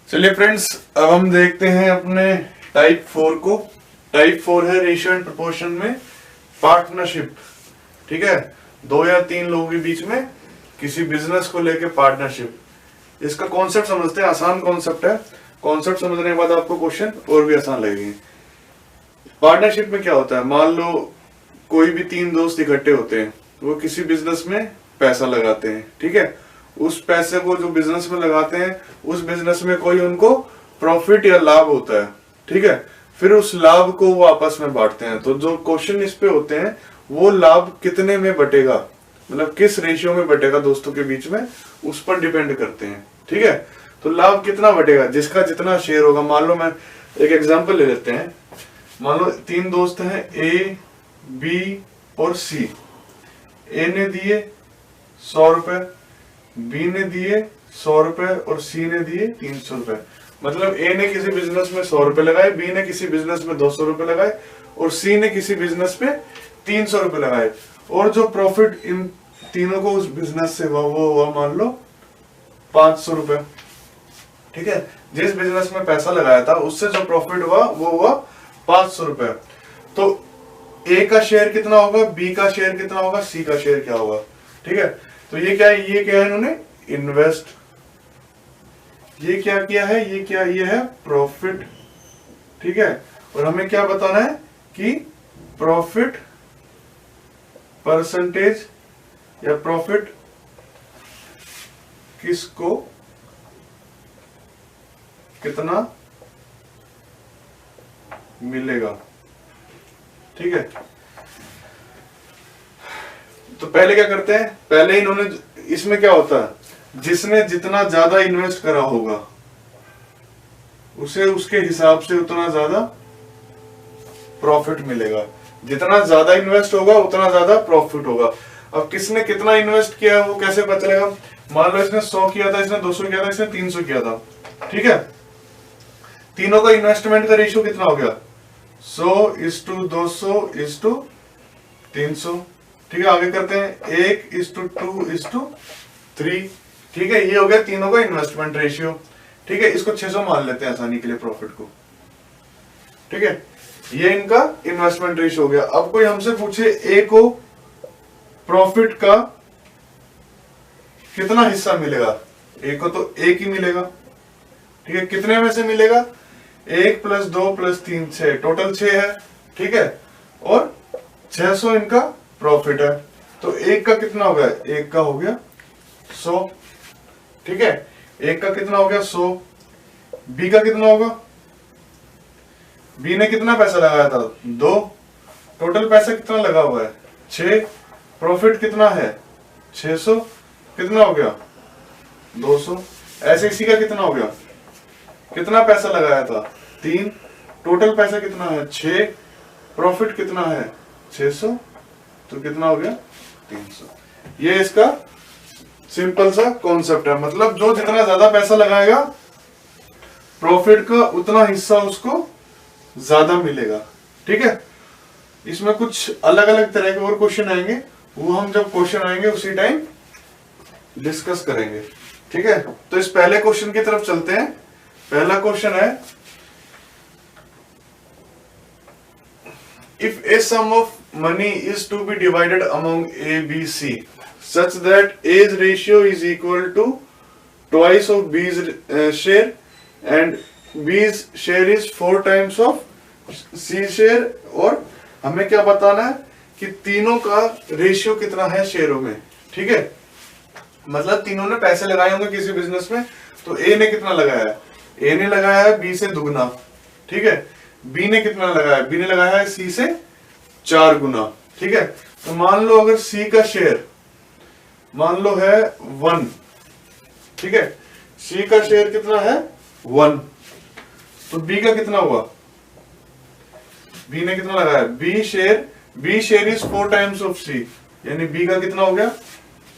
चलिए फ्रेंड्स, अब हम देखते हैं अपने टाइप 4 को। टाइप 4 है रेशियो एंड प्रोपोर्शन में पार्टनरशिप। ठीक है, 2 या 3 लोगों के बीच में किसी बिजनेस को लेके पार्टनरशिप। इसका कॉन्सेप्ट समझते हैं, आसान कॉन्सेप्ट है। कॉन्सेप्ट समझने के बाद आपको क्वेश्चन और भी आसान लगेंगे। पार्टनरशिप में क्या होता है, मान लो कोई भी 3 दोस्त इकट्ठे होते हैं, वो किसी बिजनेस में पैसा लगाते हैं। ठीक है, उस पैसे को जो बिजनेस में लगाते हैं, उस बिजनेस में कोई उनको प्रॉफिट या लाभ होता है। ठीक है, फिर उस लाभ को वो आपस में बांटते हैं। तो जो क्वेश्चन इस पे होते हैं, वो लाभ कितने में बटेगा, मतलब किस रेशियो में बटेगा दोस्तों के बीच में, उस पर डिपेंड करते हैं। ठीक है, तो लाभ कितना बटेगा, जिसका जितना शेयर होगा। मान लो मैं एक एग्जांपल ले लेते हैं। मान लो 3 दोस्त हैं, ए, बी और सी। ए ने दिए 100 रुपए, बी ने दिए 100 रुपए और सी ने दिए 300 रुपए। मतलब ए ने किसी बिजनेस में 100 रुपए लगाए, बी ने किसी बिजनेस में 200 रुपए लगाए और सी ने किसी बिजनेस में 300 रुपए लगाए। और जो प्रॉफिट इन तीनों को उस बिजनेस से हुआ, वो हुआ मान लो 500 रुपए। ठीक है, जिस बिजनेस में पैसा लगाया था उससे जो प्रॉफिट हुआ वो हुआ 500 रुपए। तो ए का शेयर कितना होगा, बी का शेयर कितना होगा, सी का शेयर क्या होगा। ठीक है, तो ये क्या है, ये क्या है, इन्होंने इन्वेस्ट। ये क्या किया है, ये क्या, ये है प्रॉफिट। ठीक है, और हमें क्या बताना है कि प्रॉफिट परसेंटेज या प्रॉफिट किसको कितना मिलेगा। ठीक है, तो पहले क्या करते हैं, पहले इन्होंने, इसमें क्या होता है, जिसने जितना ज्यादा इन्वेस्ट करा होगा उसे उसके हिसाब से उतना ज्यादा प्रॉफिट मिलेगा। जितना ज्यादा इन्वेस्ट होगा उतना ज्यादा प्रॉफिट होगा। अब किसने कितना इन्वेस्ट किया है वो कैसे पता चलेगा। मान लो इसने 100 किया था, इसने 200 किया था, इसने 300 किया था। ठीक है, तीनों का इन्वेस्टमेंट का रेशियो कितना हो गया, 100:200:300। ठीक है, आगे करते हैं 1:2:3। ठीक है, ये हो गया तीनों का इन्वेस्टमेंट रेशियो। ठीक है, इसको 600 मान लेते हैं आसानी के लिए प्रॉफिट को। ठीक है, ये इनका इन्वेस्टमेंट रेशियो हो गया। अब कोई हमसे पूछे ए को प्रॉफिट का कितना हिस्सा मिलेगा, ए को तो 1 ही मिलेगा। ठीक है, कितने में से मिलेगा, 1 + 2 + 3 6, टोटल 6 है। ठीक है, और 600 इनका प्रॉफिट है। तो 1 का कितना हो गया, 1 का हो गया 100। ठीक है, 1 का कितना हो गया 100। बी का कितना होगा, बी ने कितना पैसा लगाया था 2, टोटल पैसा कितना लगा हुआ है 6, प्रॉफिट कितना है 600, कितना हो गया 200। ऐसे इसी का कितना हो गया, कितना पैसा लगाया था 3, टोटल पैसा कितना है 6, प्रॉफिट कितना है 600, तो कितना हो गया 300। ये इसका सिंपल सा कॉन्सेप्ट है। मतलब जो जितना ज्यादा पैसा लगाएगा प्रॉफिट का उतना हिस्सा उसको ज्यादा मिलेगा। ठीक है, इसमें कुछ अलग अलग तरह के और क्वेश्चन आएंगे, वो हम जब क्वेश्चन आएंगे उसी टाइम डिस्कस करेंगे। ठीक है, तो इस पहले क्वेश्चन की तरफ चलते हैं। पहला क्वेश्चन है, if a sum of money is to be divided among A B C such that A's ratio is equal to twice of B's share and B's share is 4 times of C share. और हमें क्या बताना है कि तीनों का ratio कितना है शेयरों में। ठीक है, मतलब तीनों ने पैसे लगाए होंगे किसी बिजनेस में, तो ए ने कितना लगाया है, ए ने लगाया है बी से दुगना। ठीक है, बी ने कितना लगाया है, बी ने लगाया है सी से 4 गुना। ठीक है, तो मान लो अगर सी का शेयर मान लो है 1। ठीक है, सी का शेयर कितना है 1, तो बी का कितना हुआ, बी ने कितना लगाया, B share is 4 times of C, यानी बी का कितना हो गया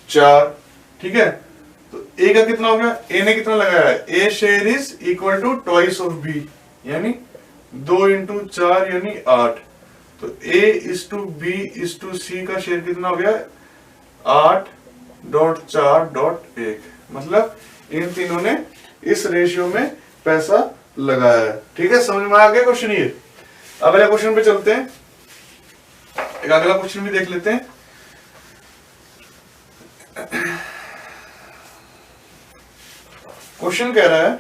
4। ठीक है, तो ए का कितना हो गया, ए ने कितना लगाया है, A share is equal to twice of B, यानी 2 × 4 यानी 8। तो A is to B is to C का शेयर कितना हो गया 8.4.1। मतलब इन तीनों ने इस रेशियो में पैसा लगाया है। ठीक है, समझ में आ गया क्वेश्चन ये। अगले क्वेश्चन पे चलते हैं, एक अगला क्वेश्चन भी देख लेते हैं। क्वेश्चन कह रहा है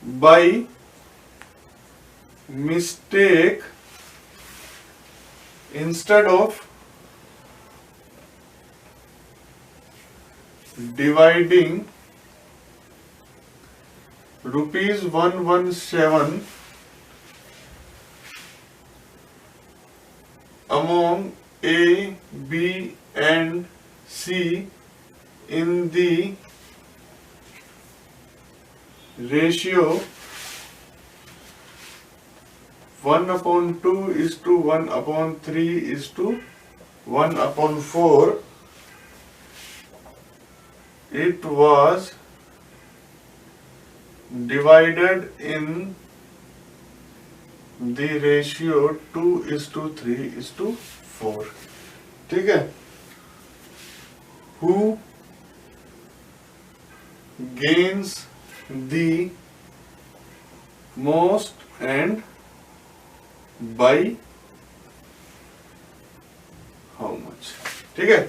by mistake instead of dividing ₹117 among A, B and C in the ratio 1/2:1/3:1/4, it was divided in the ratio 2:3:4। ठीक है, who gains the most and by how much। ठीक है,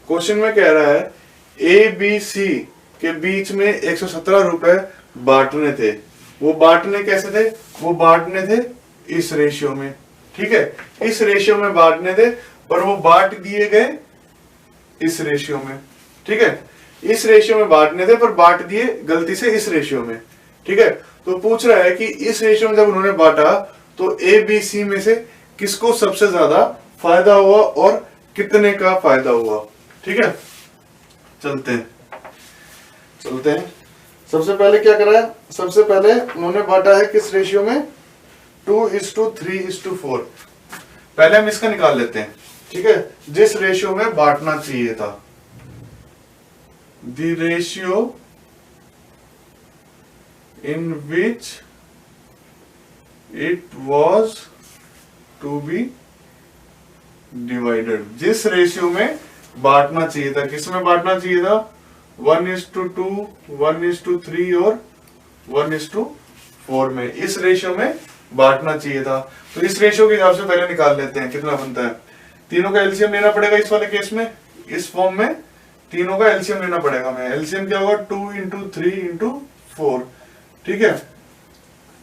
क्वेश्चन में कह रहा है ए बी सी के बीच में 117 रुपए बांटने थे। वो बांटने कैसे थे? वो बांटने थे इस रेशियो में। ठीक है, इस रेशियो में बांटने थे, पर वो बांट दिए गए इस रेशियो में। ठीक है, इस रेशियो में बांटने थे पर बांट दिए गलती से इस रेशियो में। ठीक है, तो पूछ रहा है कि इस रेशियो में जब उन्होंने बांटा तो ए बी सी में से किसको सबसे ज्यादा फायदा हुआ और कितने का फायदा हुआ। ठीक है, चलते हैं। सबसे पहले क्या करा है? सबसे पहले उन्होंने बांटा है किस रेशियो में? 2:3:4। पहले हम इसका निकाल लेते हैं। ठीक है, जिस रेशियो में बांटना चाहिए था, the ratio in which it was to be divided. जिस रेशियो में बांटना चाहिए था, किस में बांटना चाहिए था? 1:2, 1:3 और 1:4 में, इस रेशियो में बांटना चाहिए था। तो इस रेशियो के हिसाब से पहले निकाल लेते हैं कितना बनता है। तीनों का एलसीएम लेना पड़ेगा इस वाले केस में, इस फॉर्म में तीनों का एलसीएम लेना पड़ेगा। मैं एलसीएम क्या होगा? 2:3:4। ठीक है,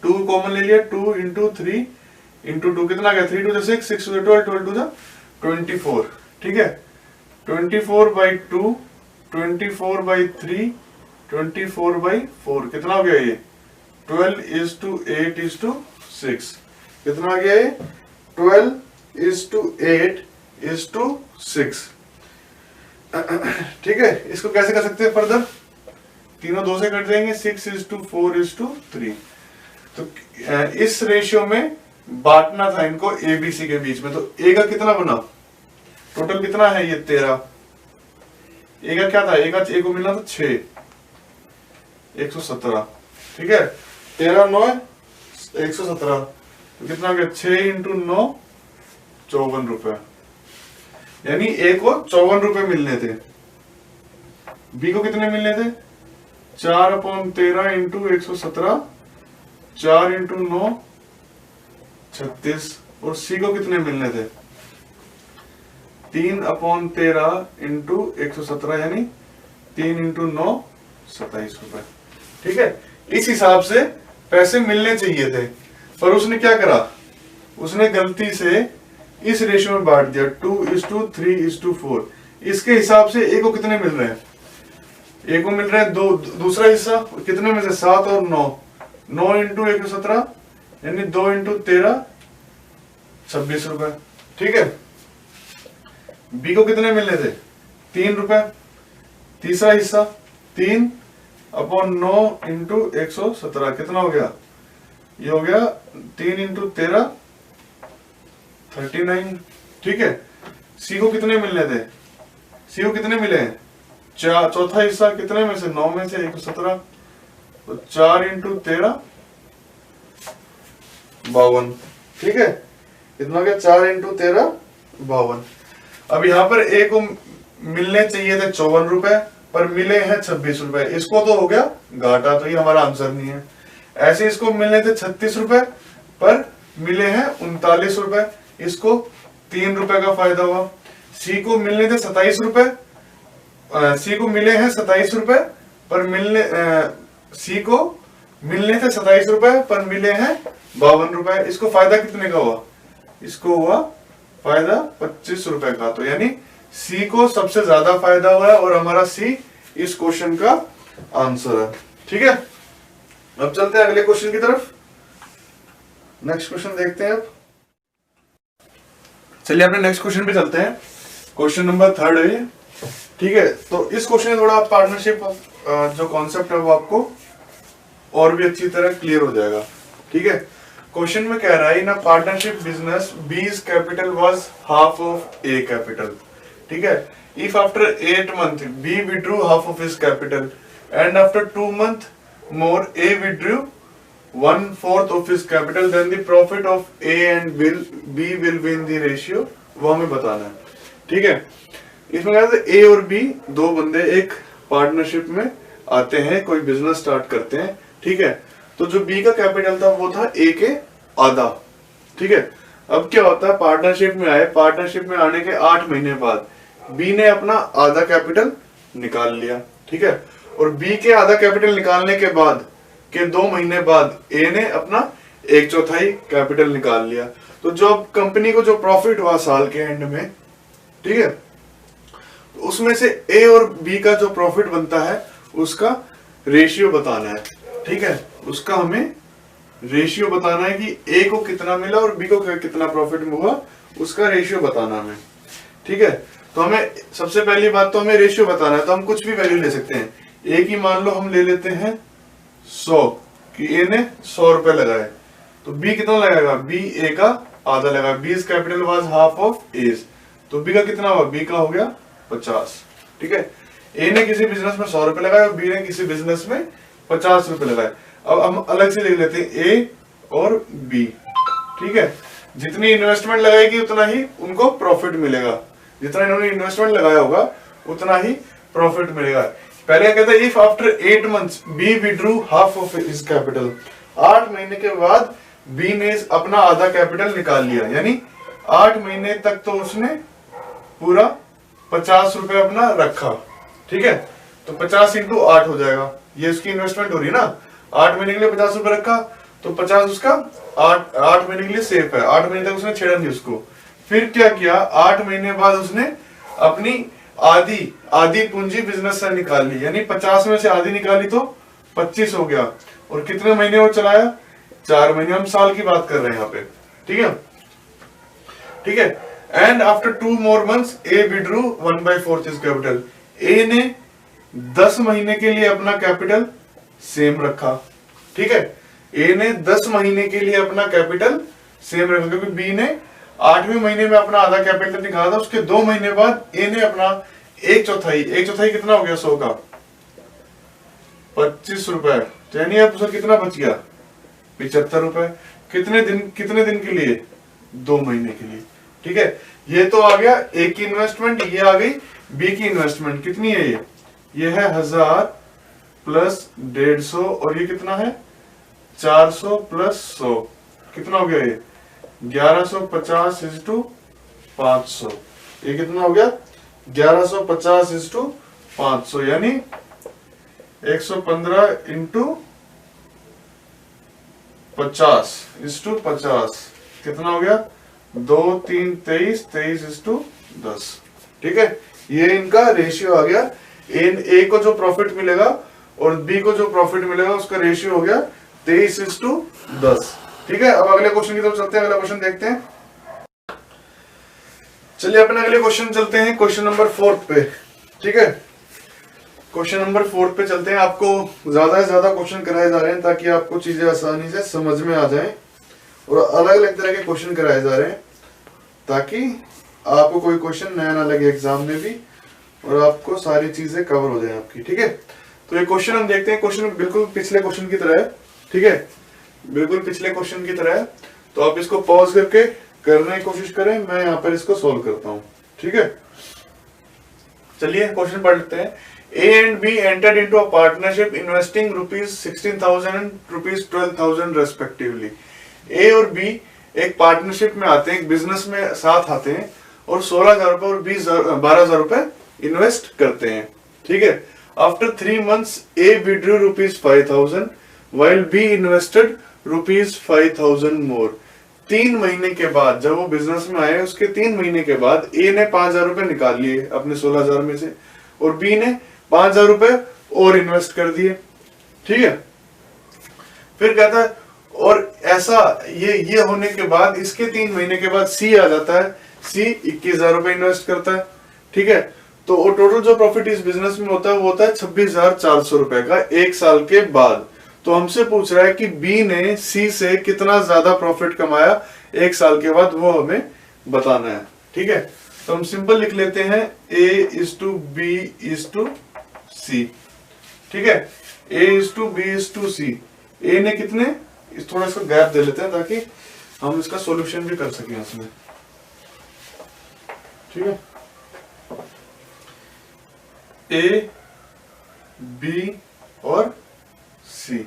2 कॉमन ले लिया, 2:3:2 कितना गया? 3×2 6, 6×2 12, 12×2 24। ठीक है, 24/2, 24/3, 24/4 कितना हो गया? ये 12:8:6 कितना आ गया? ये 12:8:6। ठीक है, इसको कैसे कर सकते हैं फर्दर? तीनों 2 से कट जाएंगे, 6:4:3। तो इस रेशियो में बांटना था इनको ए बी सी के बीच में। तो ए का कितना बना? टोटल कितना है? ये 13। ए का क्या था? ए को मिलना था 6, 117। ठीक है, 13 9 117, तो कितना गया? 6×9 54 रुपए। यानी ए को 54 रुपए मिलने थे। बी को कितने मिलने थे? 4/13 × 117, 4×9 36। और सी को कितने मिलने थे? 3/13 × 117 यानी 3×9 27 रुपए। ठीक है, इस हिसाब से पैसे मिलने चाहिए थे, पर उसने क्या करा? उसने गलती से इस रेशियो में बांट दिया 2:3:4। इसके हिसाब से ए को कितने मिल रहे हैं? ए को मिल रहे हैं दूसरा हिस्सा कितने में से? 7 और 9, 9×117 यानी 2×13 26 रुपए। ठीक है, बी को कितने मिलने थे? 3 रुपए। तीसरा हिस्सा 3/9 × 117 कितना हो गया? ये हो गया 3×13 39। ठीक है, सी को कितने मिलने थे? सी को कितने मिले? चौथा हिस्सा कितने में से? 9 में से 117, तो 4×13 52। ठीक है, कितना गया? 4×13 52। अब यहाँ पर ए को मिलने चाहिए थे 54 रुपए पर मिले हैं 26 रुपए, इसको तो हो गया घाटा, तो ये हमारा आंसर नहीं है। ऐसे इसको मिलने थे 36 रुपए पर मिले हैं 39 रुपए, इसको 3 रुपए का फायदा हुआ। सी को मिलने थे 27 रुपए, सी को मिले हैं 27 रुपए पर मिलने सी को मिलने थे 27 रुपए पर मिले हैं 52 रुपए, इसको फायदा कितने का हुआ, इसको हुआ फायदा 25 रुपए का। तो यानी सी को सबसे ज्यादा फायदा हुआ है और हमारा सी इस क्वेश्चन का आंसर है। ठीक है, अब चलते हैं अगले क्वेश्चन की तरफ। नेक्स्ट क्वेश्चन देखते हैं अब। चलिए अपने नेक्स्ट क्वेश्चन पे चलते हैं। क्वेश्चन नंबर 3 है ये। ठीक है, तो इस क्वेश्चन में थोड़ा पार्टनरशिप जो कॉन्सेप्ट है वो आपको और भी अच्छी तरह क्लियर हो जाएगा। ठीक है, क्वेश्चन में कह रहा है in partnership business B's capital was half of A capital. ठीक है, if after 8 month B withdrew half of his capital and after 2 month more A withdrew 1/4 of his capital, then the profit of A and B will be in the ratio, वो हमें बताना है। ठीक है, इसमें क्या है, A और B दो बंदे एक पार्टनरशिप में आते हैं, कोई बिजनेस स्टार्ट करते हैं। ठीक है, तो जो B का कैपिटल था वो था A के आधा। ठीक है, अब क्या होता है, पार्टनरशिप में आए, पार्टनरशिप में आने के 8 महीने बाद B ने अपना आधा कैपिटल निकाल लिया। ठीक है, और बी के आधा कैपिटल निकालने के बाद के 2 महीने बाद ए ने अपना 1/4 कैपिटल निकाल लिया। तो जो कंपनी को जो प्रॉफिट हुआ साल के एंड में, ठीक है, तो उसमें से ए और बी का जो प्रॉफिट बनता है उसका रेशियो बताना है। ठीक है, उसका हमें रेशियो बताना है कि ए को कितना मिला और बी को कितना प्रॉफिट हुआ, उसका रेशियो बताना हमें। ठीक है, तो हमें सबसे पहली बात तो हमें रेशियो बताना है, तो हम कुछ भी वैल्यू ले सकते हैं। ए की मान लो हम ले लेते हैं 100 कि ए ने 100 रुपए लगाए, तो बी कितना लगाएगा, बी ए का आधा लगाएगा। B's capital was half of A's, तो बी का कितना हुआ, बी का हो गया 50। ठीक है, ए ने किसी बिजनेस में 100 रुपए लगाए और बी ने किसी बिजनेस में 50 रुपए लगाए। अब हम अलग से लिख लेते हैं ए और बी। ठीक है, जितनी इन्वेस्टमेंट लगाएगी उतना ही उनको प्रॉफिट मिलेगा, जितना इन्होंने इन्वेस्टमेंट लगाया होगा उतना ही प्रॉफिट मिलेगा। पहले क्या कहता है, if after 8 months B withdrew half of his capital, 8 महीने के बाद बी ने अपना आधा कैपिटल निकाल लिया, यानी 8 महीने तक तो उसने पूरा 50 रुपए अपना रखा। ठीक है, तो 50 इंटू 8 हो जाएगा, ये उसकी इन्वेस्टमेंट हो रही है ना। 8 महीने के लिए 50 रुपए रखा, तो 50 उसका 8 महीने के लिए सेफ है, 8 महीने तक उसने छेड़ा नहीं उसको। फिर क्या किया, 8 महीने बाद उसने अपनी आधी पूंजी बिजनेस से निकाल ली, यानी 50 में से आधी निकाली तो 25 हो गया। और कितने महीने वो चलाया, 4 महीने, हम साल की बात कर रहे हैं यहाँ पे। ठीक है, ठीक है, and after 2 more months A withdrew 1/4 his capital. A ने 10 महीने के लिए अपना कैपिटल सेम रखा। ठीक है, ए ने 10 महीने के लिए अपना कैपिटल सेम रखा, क्योंकि बी ने 8वें महीने में अपना आधा कैपिटल निकाला था। उसके 2 महीने बाद ए ने अपना 1/4 कितना हो गया 100 का, 25 रुपए, यानी अब उसका कितना बच गया, 75 रुपए। कितने दिन के लिए, 2 महीने के लिए। ठीक है, ये तो आ गया ए की इन्वेस्टमेंट, ये आ गई बी की इन्वेस्टमेंट। कितनी है ये है 1000 प्लस 150, और ये कितना है 400 प्लस 100, कितना हो गया ये 1150 × 500। ये कितना हो गया 1150 × 500, यानी 115 × 50 × 50 कितना हो गया 2 3 23 23 × 10। ठीक है, ये इनका रेशियो आ गया। ए को जो प्रॉफिट मिलेगा और बी को जो प्रॉफिट मिलेगा उसका रेशियो हो गया 23 × 10। ठीक है, अब अगले क्वेश्चन की तरफ चलते हैं, अगला क्वेश्चन देखते हैं। चलिए अपने अगले क्वेश्चन चलते हैं, क्वेश्चन नंबर 4 पे। ठीक है, क्वेश्चन नंबर 4 पे चलते हैं। आपको ज्यादा से ज्यादा क्वेश्चन कराए जा रहे हैं ताकि आपको चीजें आसानी से समझ में आ जाएं, और अलग अलग तरह के क्वेश्चन कराए जा रहे हैं ताकि आपको कोई क्वेश्चन नया ना लगे एग्जाम में भी, और आपको सारी चीजें कवर हो जाए आपकी। ठीक है, तो ये क्वेश्चन हम देखते हैं। क्वेश्चन बिल्कुल पिछले क्वेश्चन की तरह है। ठीक है, बिल्कुल पिछले क्वेश्चन की तरह है, तो आप इसको पॉज करके करने की कोशिश करें, मैं यहाँ पर इसको सोल्व करता हूँ। ठीक है, चलिए क्वेश्चन पढ़ लेते हैं। A and B entered into a partnership investing ₹16,000 and ₹12,000 respectively. A और B एक पार्टनरशिप में आते हैं, एक बिजनेस में साथ आते हैं और 16,000 रुपए और 12,000 रुपए इन्वेस्ट करते हैं, ठीक है। After 3 months A withdrew ₹5,000 while B invested ₹5,000 more. 3 महीने के बाद जब वो बिजनेस में आए, उसके 3 महीने के बाद A ने 5,000 रुपए निकाल लिए अपने 16,000 में से और B ने 5,000 रुपए और इन्वेस्ट कर दिए, ठीक है। फिर कहता है और ऐसा ये होने के बाद इसके 3 महीने के बाद C आ जाता है, C 21,000 रुपए इन्वेस्ट करता है, ठीक है। तो टोटल जो प्रॉफिट इस बिजनेस में होता है वो होता है 26,400 रुपए का 1 साल के बाद। तो हमसे पूछ रहा है कि B ने C से कितना ज्यादा प्रॉफिट कमाया 1 साल के बाद, वो हमें बताना है, ठीक है। तो हम सिंपल लिख लेते हैं A:B:C, ठीक है। A:B:C। A ने कितने, इस थोड़ा सा गैप दे लेते हैं ताकि हम इसका सॉल्यूशन भी कर सकें इसमें, ठीक है। A, B और C,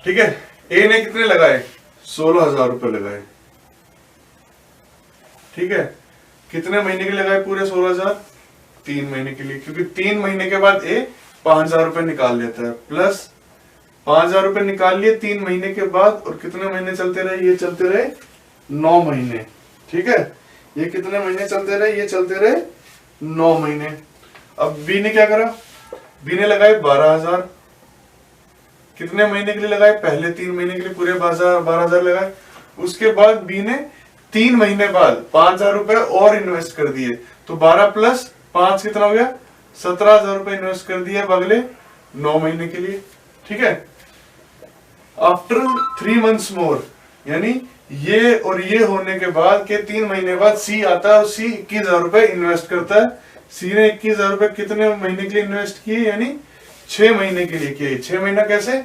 ठीक है। A ने कितने लगाए, 16,000 रुपए लगाए, ठीक है। कितने महीने के लिए लगाए पूरे 16,000, 3 महीने के लिए, क्योंकि 3 महीने के बाद A 5,000 रुपए निकाल लेता है, प्लस 5,000 रुपए निकाल लिए 3 महीने के बाद, और कितने महीने चलते रहे, ये चलते रहे 9 महीने, ठीक है। ये कितने महीने चलते रहे, ये चलते रहे 9 महीने। अब B ने क्या करा, B ने लगाए 12,000, कितने महीने के लिए लगाए, पहले 3 महीने के लिए पूरे 12,000 लगाए। उसके बाद B ने 3 महीने बाद 5,000 रुपए और इन्वेस्ट कर दिए, तो 12 + 5 कितना हो गया, 17,000 रुपए इन्वेस्ट कर दिए अगले 9 महीने के लिए, ठीक है। आफ्टर 3 months मोर, यानी ये और ये होने के बाद के 3 महीने बाद C आता है और C 21,000 रुपए इन्वेस्ट करता है। C ने 21,000 रुपए कितने महीने के लिए इन्वेस्ट किए, यानी 6 महीने के लिए किए। 6 महीना कैसे,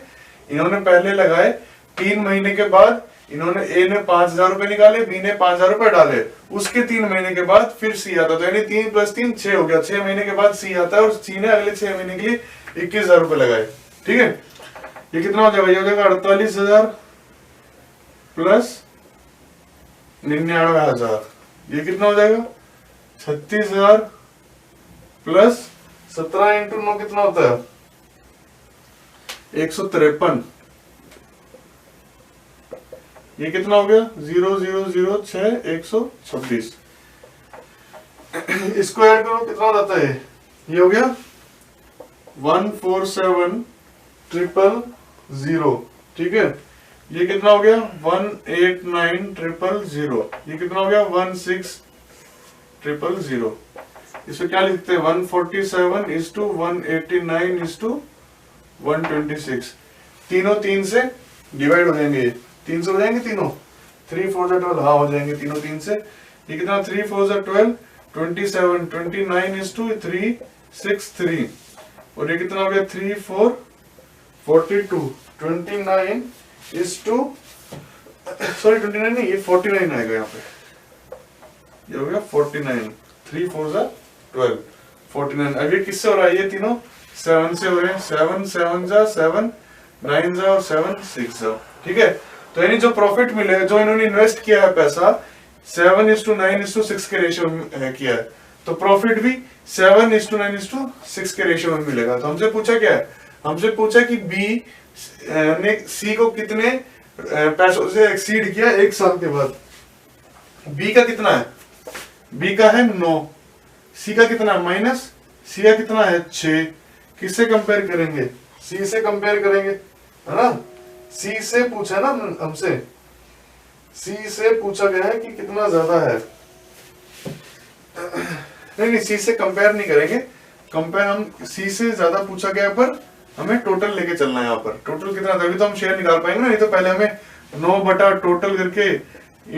इन्होंने पहले लगाए, 3 महीने के बाद इन्होंने A ने 5,000 रुपए निकाले, B ने 5,000 रुपए डाले, उसके 3 महीने के बाद फिर C आता, तो यानी 3 + 3 6 हो गया। 6 महीने के बाद C आता है और C ने अगले 6 महीने के लिए 21,000 रुपए लगाए, ठीक है। ये कितना हो जाएगा, ये हो जाएगा 48,000 प्लस 99,000, ये कितना हो जाएगा 36,000 प्लस 17 × 9 कितना होता है 153, ये कितना हो गया 0,006 126, इसको ऐड करो कितना हो जाता है, ये हो गया 147,000, ठीक है। ये कितना हो गया 189,000, ये कितना हो गया 16,000। इसमें क्या लिखते हैं 147:189:126, तीनों 3 से डिवाइड हो जाएंगे, 3 से हो जाएंगे तीनों, 3 4 12, हाँ हो जाएंगे तीनों 3 से। ये कितना 3 4 12 27, 29:363, और ये कितना हो गया 3 4 42, 29 नहीं, ये 49 आएगा यहाँ पे, ये हो गया 49, 3 4 12, 49। अब ये किससे हो रहा है, ये तीनों 7 से हो रहे हैं, 7 7 7 9 और 7 6, ठीक है। तो यानी जो प्रॉफिट मिले, जो इन्होंने इन्वेस्ट किया है पैसा 7:9:6 के रेशियो में किया है, तो प्रॉफिट भी 7:9:6 के रेशियो में मिलेगा। तो हमसे पूछा क्या है, हमसे पूछा कि B ने C को कितने पैसों से एक्सीड किया 1 साल के बाद। B का कितना है, B का है 9, C का कितना है -, C का कितना है 6। किससे कंपेयर करेंगे, C से कंपेयर करेंगे, है ना। C से पूछा ना हमसे, C से पूछा गया है कि कितना ज्यादा है, नहीं C से कंपेयर नहीं करेंगे, कंपेयर हम C से ज्यादा पूछा गया पर हमें टोटल लेके चलना है। यहाँ पर टोटल कितना, तभी तो हम शेयर निकाल पाएंगे ना, नहीं तो पहले हमें 9 बटा टोटल करके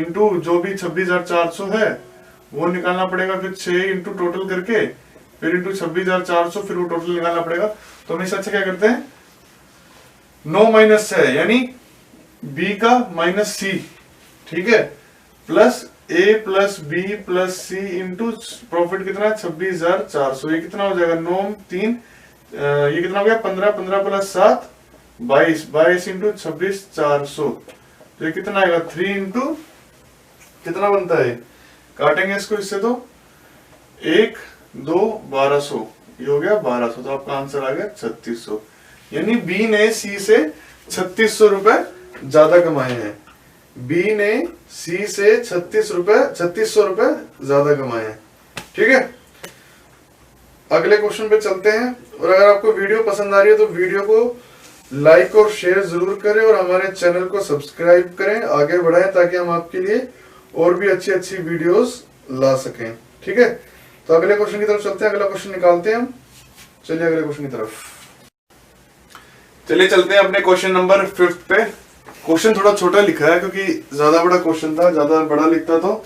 इंटू जो भी 26,400 है वो निकालना पड़ेगा, फिर 6 इंटू टोटल करके फिर इंटू 26,400, फिर वो टोटल निकालना पड़ेगा। तो हम इससे अच्छा क्या करते हैं 9 माइनस है, यानी B का -C, ठीक है, प्लस ए प्लस बी प्लस सी इंटू प्रॉफिट कितना है 26,400। ये कितना हो जाएगा 9 3 ये कितना हो गया 15 15 प्लस 7 22 22 इंटू 26,400। तो ये कितना आएगा 3 इंटू कितना बनता है, काटेंगे इसको इससे तो 1 2 1200, ये हो गया 1200। तो आपका आंसर आ गया 3600। यानी बी ने सी से 3600 रुपए ज्यादा कमाए हैं। बी ने सी से 3600 रुपए ज्यादा कमाए हैं। ठीक है, अगले क्वेश्चन पे चलते हैं। और अगर आपको वीडियो पसंद आ रही है तो वीडियो को लाइक और शेयर जरूर करें और हमारे चैनल को सब्सक्राइब करें, आगे बढ़ाएं ताकि हम आपके लिए और भी अच्छी अच्छी वीडियोस ला सकें। ठीक है, तो अगले क्वेश्चन की तरफ चलते हैं। अगला क्वेश्चन निकालते हैं हम। चलिए अगले क्वेश्चन की तरफ चलिए चलते हैं अपने क्वेश्चन नंबर 5 पे। क्वेश्चन थोड़ा छोटा लिखा है क्योंकि ज्यादा बड़ा क्वेश्चन था, ज्यादा बड़ा लिखता तो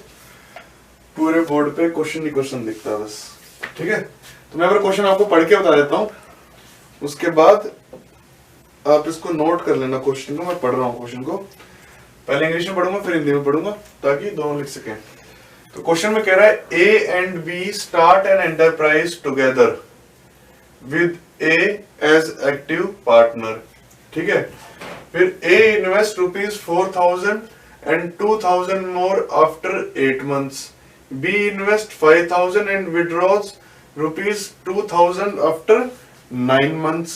पूरे बोर्ड पे क्वेश्चन ही क्वेश्चन लिखता बस। ठीक है, तो मैं क्वेश्चन आपको पढ़ के बता देता हूं, उसके बाद आप इसको नोट कर लेना। क्वेश्चन को मैं पढ़ रहा हूं, क्वेश्चन को पहले इंग्लिश में पढ़ूंगा फिर हिंदी में पढ़ूंगा ताकि दोनों लिख सकें। तो क्वेश्चन में कह रहा है A and B start an enterprise together with A as active partner. ठीक है, फिर A invest ₹4,000 and 2,000 more after 8 months। B invest 5,000 and withdraws ₹2,000 after 9 months।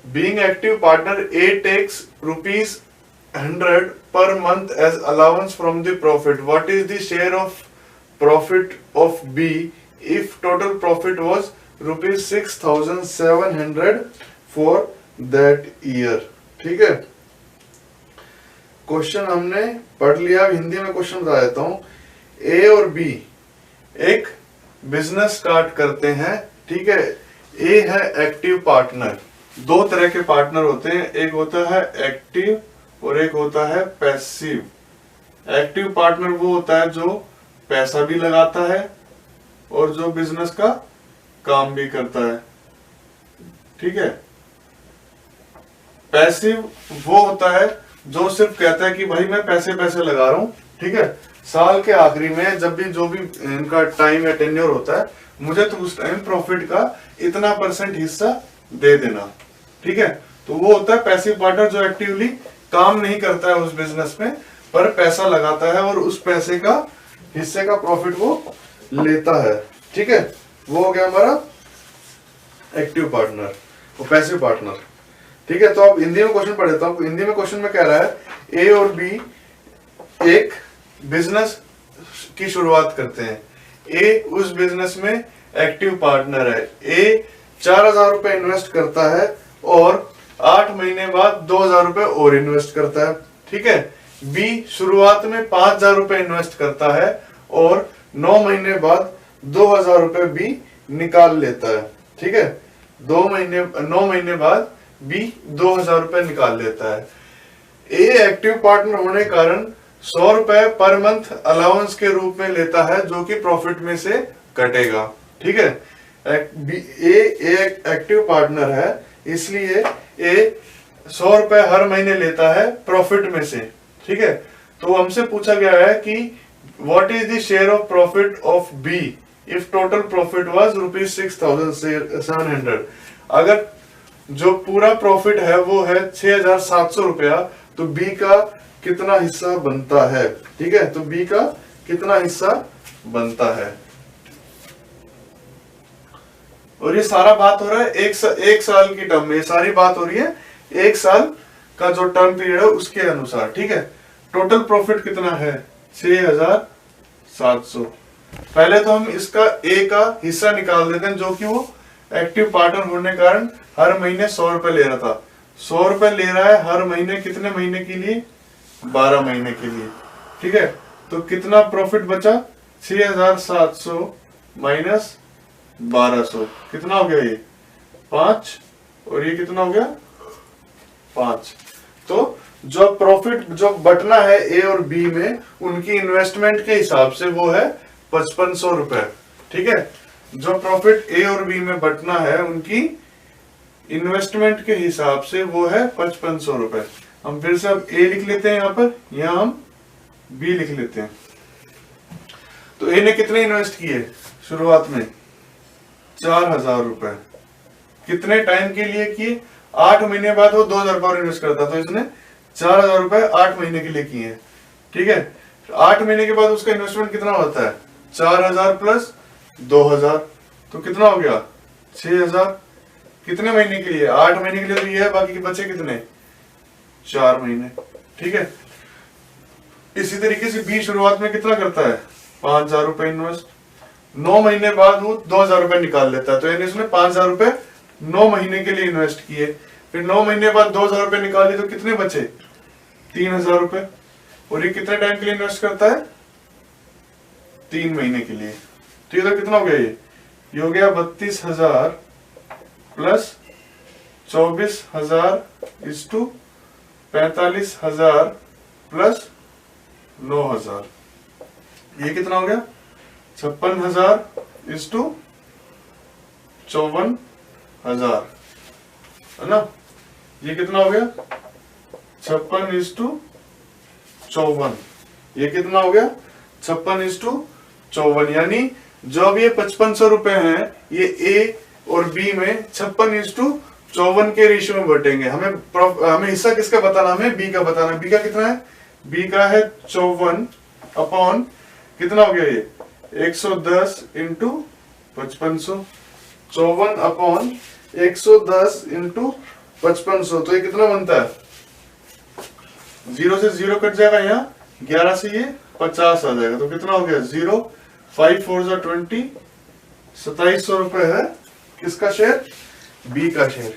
Being active partner, A takes ₹100 per month as allowance from the profit. What is the share of profit of B if total profit was ₹6,700 for that year? ठीक है, question हमने पढ़ लिया। हिंदी में question बता देता हूं। ए और बी एक बिजनेस स्टार्ट करते हैं। ठीक है, ए है एक्टिव पार्टनर। दो तरह के पार्टनर होते हैं, एक होता है एक्टिव और एक होता है पैसिव। एक्टिव पार्टनर वो होता है जो पैसा भी लगाता है और जो बिजनेस का काम भी करता है। ठीक है, पैसिव वो होता है जो सिर्फ कहता है कि भाई मैं पैसे लगा रहा हूं। ठीक है, साल के आखिरी में जब भी जो भी इनका टाइम या टेन्योर होता है, मुझे तो उस टाइम प्रॉफिट का इतना % हिस्सा दे देना। ठीक है, तो वो होता है पैसिव पार्टनर जो एक्टिवली काम नहीं करता है उस बिजनेस में, पर पैसा लगाता है और उस पैसे का हिस्से का प्रॉफिट वो लेता है। ठीक है, वो हो गया हमारा एक्टिव पार्टनर और पैसिव पार्टनर। ठीक है, तो अब हिंदी में क्वेश्चन पढ़ देता हूं। हिंदी में क्वेश्चन में कह रहा है ए और बी एक बिजनेस की शुरुआत करते हैं। ए उस बिजनेस में एक्टिव पार्टनर है। ए 4,000 रुपए इन्वेस्ट करता है और 8 महीने बाद 2,000 रुपए और इन्वेस्ट करता है। ठीक है, बी शुरुआत में 5,000 रुपए इन्वेस्ट करता है और 9 महीने बाद 2,000 रुपए बी निकाल लेता है। ठीक है, 9 महीने बाद बी 2,000 रुपए निकाल लेता है। ए एक्टिव पार्टनर होने के कारण 100 रुपए पर मंथ अलाउंस के रूप में लेता है जो कि प्रॉफिट में से कटेगा। ठीक है, ए एक्टिव पार्टनर है इसलिए ए 100 रुपए हर महीने लेता है प्रॉफिट में से। ठीक है, तो हमसे पूछा गया है कि what is the share of profit of B if total profit was ₹6,700। अगर जो पूरा प्रॉफिट है वो है 6,700 रुपया, तो बी का कितना हिस्सा बनता है। ठीक है, तो बी का कितना हिस्सा बनता है। और ये सारा बात हो रहा है एक साल की टर्म में, ये सारी बात हो रही है 1 साल का जो टर्म पीरियड है उसके अनुसार। ठीक है, टोटल प्रॉफिट कितना है 6,700। पहले तो हम इसका ए का हिस्सा निकाल देते हैं जो कि वो एक्टिव पार्टनर होने के कारण हर महीने 100 रुपए ले रहा था। 100 रुपए ले रहा है हर महीने, कितने महीने के लिए 12 महीने के लिए। ठीक है, तो कितना प्रॉफिट बचा 6,700 माइनस 1200, कितना हो गया ये 5 और ये कितना हो गया 5। तो जो प्रॉफिट जो बटना है ए और बी में उनकी इन्वेस्टमेंट के हिसाब से वो है 5,500 रुपए। ठीक है, जो प्रॉफिट ए और बी में बटना है उनकी इन्वेस्टमेंट के हिसाब से वो है 5,500 रुपए। हम फिर से अब ए लिख लेते हैं, यहाँ पर यहाँ हम बी लिख लेते हैं। तो ए ने कितने इन्वेस्ट किए शुरुआत में? 4,000 रुपए। कितने टाइम के लिए किए? 8 महीने बाद वो 2,000 रुपए इन्वेस्ट करता, तो इसने 4,000 रुपए 8 महीने के लिए किए हैं। ठीक है, 8 महीने के बाद उसका इन्वेस्टमेंट कितना होता है? 4,000 प्लस 2,000, तो कितना हो गया? 6,000। कितने महीने के लिए? 8 महीने के लिए तो ये है, बाकी के बचे कितने? 4 महीने। ठीक है, इसी तरीके से बी शुरुआत में कितना करता है? 5,000 रुपए इन्वेस्ट। 9 महीने बाद वो 2,000 रुपए निकाल लेता है, तो यानी उसने 5,000 रुपए 9 महीने के लिए इन्वेस्ट किए। फिर 9 महीने बाद 2,000 रुपए निकाले, तो कितने बचे? 3,000 रुपए। और ये कितने टाइम के लिए इन्वेस्ट करता है? 3 महीने के लिए। तो ये तो कितना हो गया? ये हो गया 32,000 प्लस 24,000 इज टू 45,000 प्लस 9,000। ये कितना हो गया? 56,000 इज टू 54,000, है ना? ये कितना हो गया? 56 इज टू 54। ये कितना हो गया? 56 इज टू 54। यानी जो अब ये 5500 रुपए हैं, ये ए और बी में 56 इज टू 54 के रेशियो में बटेंगे। हमें हिस्सा किसका बताना? हमें बी का बताना। बी का कितना है? बी का है 54 अपॉन कितना हो गया? ये 110 इंटू 5500। 54 अपॉन 110 इंटू 5500, तो ये कितना बनता है? 0 से 0 कट जाएगा, यहाँ 11 से ये 50 आ जाएगा, तो कितना हो गया? 0 5 4 20, 2700 रुपए है किसका शेयर? बी का शेयर।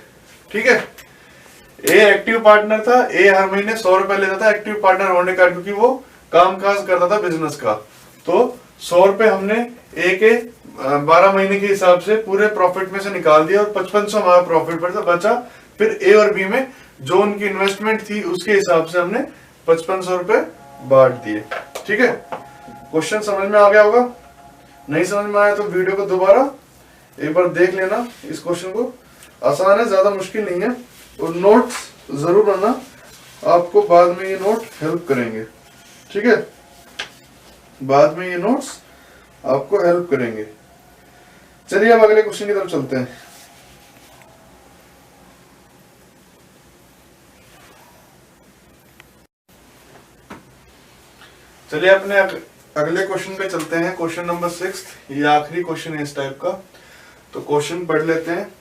ठीक है, ए एक्टिव पार्टनर था। ए हर महीने 100 रुपए लेता था एक्टिव पार्टनर होने का, क्योंकि वो कामकाज करता था बिजनेस का। तो 100 रुपए हमने ए के 12 महीने के हिसाब से पूरे प्रॉफिट में से निकाल दिया, और 5500 हमारा प्रॉफिट पर बचा। फिर ए और बी में जो उनकी इन्वेस्टमेंट थी उसके हिसाब से हमने 5500 रुपए बांट दिए। ठीक है, क्वेश्चन समझ में आ गया होगा? नहीं समझ में आया तो वीडियो को दोबारा एक बार देख लेना। इस क्वेश्चन को आसान है, ज्यादा मुश्किल नहीं है। और नोट्स जरूर बनना, आपको बाद में ये नोट हेल्प करेंगे। ठीक है, बाद में ये नोट्स आपको हेल्प करेंगे। चलिए अब अगले क्वेश्चन की तरफ चलते हैं। चलिए अपने अगले क्वेश्चन पे चलते हैं। क्वेश्चन नंबर 6, ये आखिरी क्वेश्चन है इस टाइप का, तो क्वेश्चन पढ़ लेते हैं।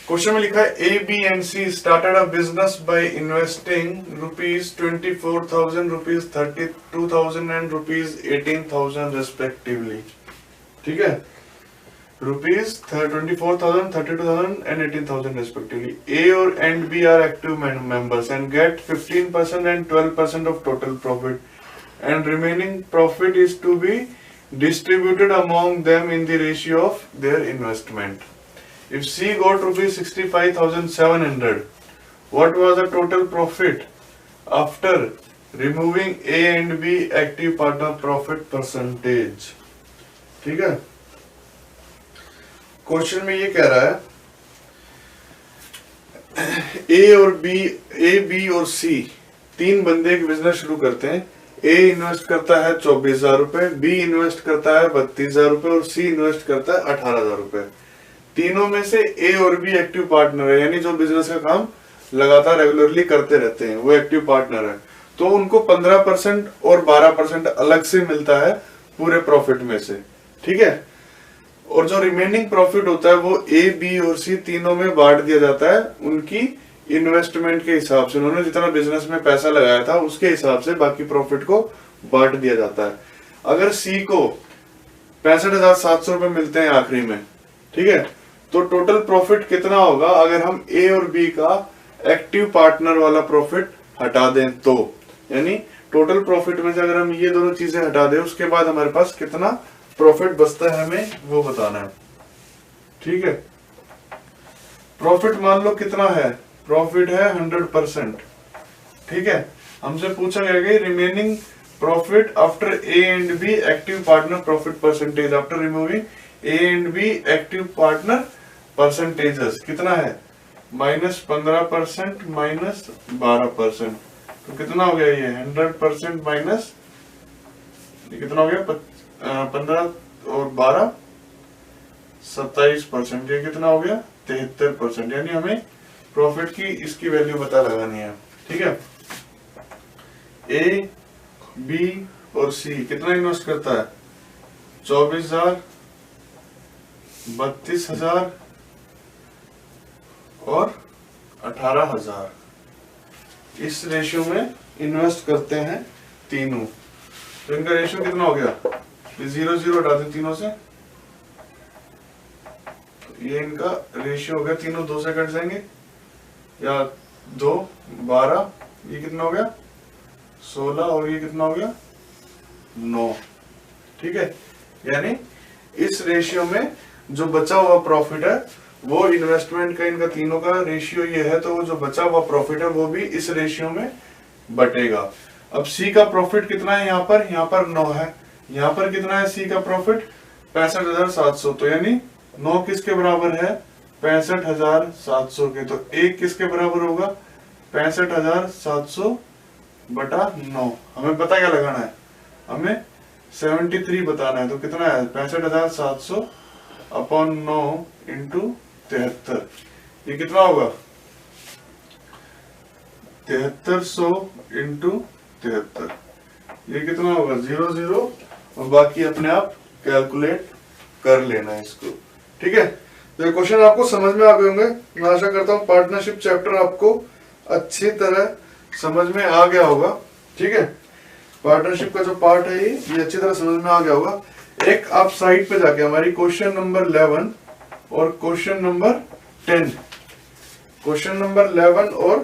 क्वेश्चन में लिखा है A B and C started a business by investing ₹24,000, ₹32,000 and ₹18,000 respectively. ठीक है, ₹24,000, ₹32,000 एंड ₹18,000 रेस्पेक्टिवली। ए और and B are active members and get 15% and 12% of total profit, and remaining profit is to be distributed among them in the ratio of their investment. If C got ₹65,700, what was the total profit after removing A and B active partner profit percentage? ठीक है, question में ये कह रहा है A B और सी तीन बंदे एक बिजनेस शुरू करते हैं। ए इन्वेस्ट करता है 24,000 रुपए, बी इन्वेस्ट करता है 32,000 रुपए और सी इन्वेस्ट करता है 18,000 रुपए। तीनों में से ए और बी एक्टिव पार्टनर है, यानी जो बिजनेस का काम लगातार रेगुलरली करते रहते हैं वो एक्टिव पार्टनर है। तो उनको 15% और 12% अलग से मिलता है पूरे प्रॉफिट में से। ठीक है, और जो रिमेनिंग प्रॉफिट होता है वो ए बी और सी तीनों में बांट दिया जाता है उनकी इन्वेस्टमेंट के हिसाब से। उन्होंने जितना बिजनेस में पैसा लगाया था उसके हिसाब से बाकी प्रॉफिट को बांट दिया जाता है। अगर सी को 65,700 रुपए मिलते हैं आखिरी में, ठीक है, तो टोटल प्रॉफिट कितना होगा अगर हम ए और बी का एक्टिव पार्टनर वाला प्रॉफिट हटा दें तो? यानी टोटल प्रॉफिट में से अगर हम ये दोनों चीजें हटा दें उसके बाद हमारे पास कितना प्रॉफिट बचता है हमें वो बताना है। ठीक है, प्रॉफिट मान लो कितना है, प्रॉफिट है 100%। ठीक है, हमसे पूछा गया कि remaining profit after a and be active partner profit percentage after removing A and be active partner percentages कितना है? -15% -12%। तो कितना हो गया ये 100% माइनस, ये कितना हो गया 15 और 12 27%। ये कितना हो गया? 73%। यानी हमें प्रॉफिट की इसकी वैल्यू पता लगानी है। ठीक है, ए, बी और सी कितना इन्वेस्ट करता है? 24,000, 32,000 और 18,000। इस रेशियो में इन्वेस्ट करते हैं तीनों। तो इनका रेशियो कितना हो गया? 0 हटा दें तीनों से, तो ये इनका रेशियो हो गया। तीनों 2 से कट जाएंगे, या 2, 12, ये कितना हो गया? 16 और ये कितना हो गया? 9। ठीक है, यानी इस रेशियो में जो बचा हुआ प्रॉफिट है वो इन्वेस्टमेंट का, इनका तीनों का रेशियो ये है, तो वो जो बचा हुआ प्रॉफिट है वो भी इस रेशियो में बटेगा। अब सी का प्रॉफिट कितना है? यहाँ पर 9 है। यहाँ पर कितना है सी का प्रॉफिट? 65,700। तो यानी 9 किसके बराबर है? 65,700 के। तो 1 किसके बराबर होगा? 65,700 बटा 9। हमें पता क्या लगाना है? हमें 73 बताना है। तो कितना है? 65,700 अपॉन 9 इंटू 73। ये कितना होगा? 7300 इंटू 73। ये कितना होगा? 00। और बाकी अपने आप कैलकुलेट कर लेना है इसको। ठीक है, तो ये क्वेश्चन आपको समझ में आ गए होंगे। मैं आशा करता हूँ पार्टनरशिप चैप्टर आपको अच्छी तरह समझ में आ गया होगा। ठीक है, पार्टनरशिप का जो पार्ट है ये अच्छी तरह समझ में आ गया होगा। एक आप साइट पे जाके हमारी क्वेश्चन नंबर 11 और क्वेश्चन नंबर 10, क्वेश्चन नंबर 11 और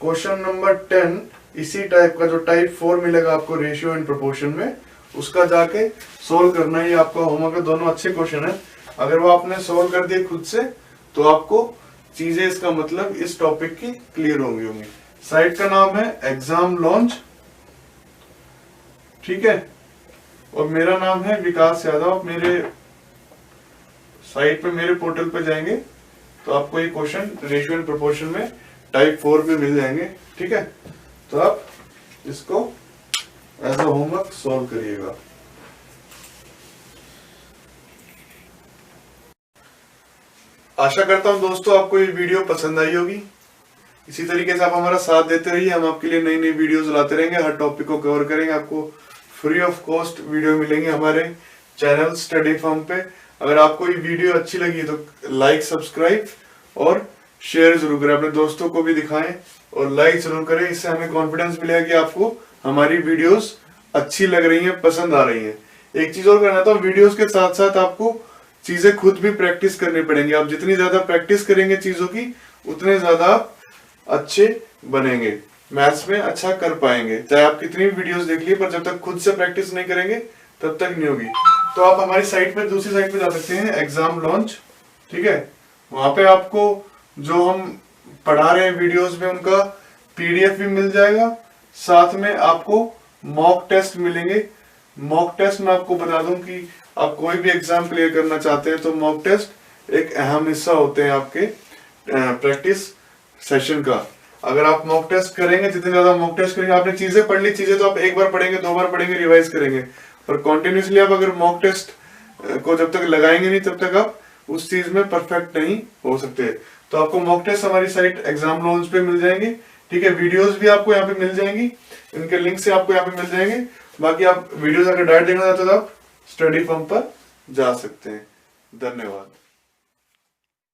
क्वेश्चन नंबर 10 इसी टाइप का जो टाइप 4 मिलेगा आपको रेशियो एंड प्रोपोर्शन में, उसका जाके सोल्व करना ही आपका होमवर्क है। दोनों अच्छे क्वेश्चन है। अगर वो आपने सोल्व कर दिए खुद से तो आपको चीजें, इसका मतलब इस टॉपिक की क्लियर होंगी। साइट का नाम है एग्जाम लॉन्च। ठीक है, और मेरा नाम है विकास यादव। मेरे साइट पे, मेरे पोर्टल पे जाएंगे तो आपको ये क्वेश्चन रेशियो एंड प्रोपोर्शन में टाइप 4 में मिल जाएंगे। ठीक है, तो आप इसको एज अ होमवर्क सॉल्व करिएगा। आशा करता हूं दोस्तों आपको ये वीडियो पसंद आई होगी। इसी तरीके से आप हमारा साथ देते रहिए। हम आपके लिए नई नई वीडियोस लाते रहेंगे, हर टॉपिक को कवर करेंगे। आपको फ्री ऑफ कॉस्ट वीडियो मिलेंगे हमारे चैनल स्टडी फॉर्म पे। अगर आपको ये वीडियो अच्छी लगी तो लाइक, सब्सक्राइब और शेयर जरूर करें, अपने दोस्तों को भी दिखाएं और लाइक जरूर करें। इससे हमें कॉन्फिडेंस मिलेगा कि आपको हमारी वीडियोस अच्छी लग रही हैं, पसंद आ रही हैं। एक चीज और करना था, वीडियोस के साथ साथ आपको चीजें खुद भी प्रैक्टिस करनी पड़ेंगी। आप जितनी ज्यादा प्रैक्टिस करेंगे चीजों की, उतने ज्यादा आप अच्छे बनेंगे, मैथ्स में अच्छा कर पाएंगे। चाहे आप कितनी भी वीडियोस देख लिए, पर जब तक खुद से प्रैक्टिस नहीं करेंगे तब तक नहीं होगी। तो आप हमारी साइट पे, दूसरी साइट पे जा सकते हैं, एग्जाम लॉन्च। ठीक है, वहां पे आपको जो हम पढ़ा रहे हैं वीडियोस में उनका पीडीएफ भी मिल जाएगा। साथ में आपको मॉक टेस्ट मिलेंगे। मॉक टेस्ट में आपको बता दूं कि आप कोई भी एग्जाम क्लियर करना चाहते हैं तो मॉक टेस्ट एक अहम हिस्सा होते हैं आपके प्रैक्टिस सेशन का। अगर आप मॉक टेस्ट करेंगे, जितने ज्यादा मॉक टेस्ट करेंगे, आपने चीजें पढ़ ली, चीजें तो आप एक बार पढ़ेंगे, 2 बार पढ़ेंगे, रिवाइज करेंगे, पर कॉन्टिन्यूसली आप अगर मॉक टेस्ट को जब तक लगाएंगे नहीं तब तक आप उस चीज में परफेक्ट नहीं हो सकते। तो आपको मॉक टेस्ट हमारी साइट एग्जाम लॉन्च पे मिल जाएंगे। ठीक है, वीडियोस भी आपको यहाँ पे मिल जाएंगी, इनके लिंक से आपको यहाँ पे मिल जाएंगे। बाकी आप वीडियोस अगर डायरेक्ट देखना चाहते हो तो आप स्टडी फॉर्म पर जा सकते हैं। धन्यवाद।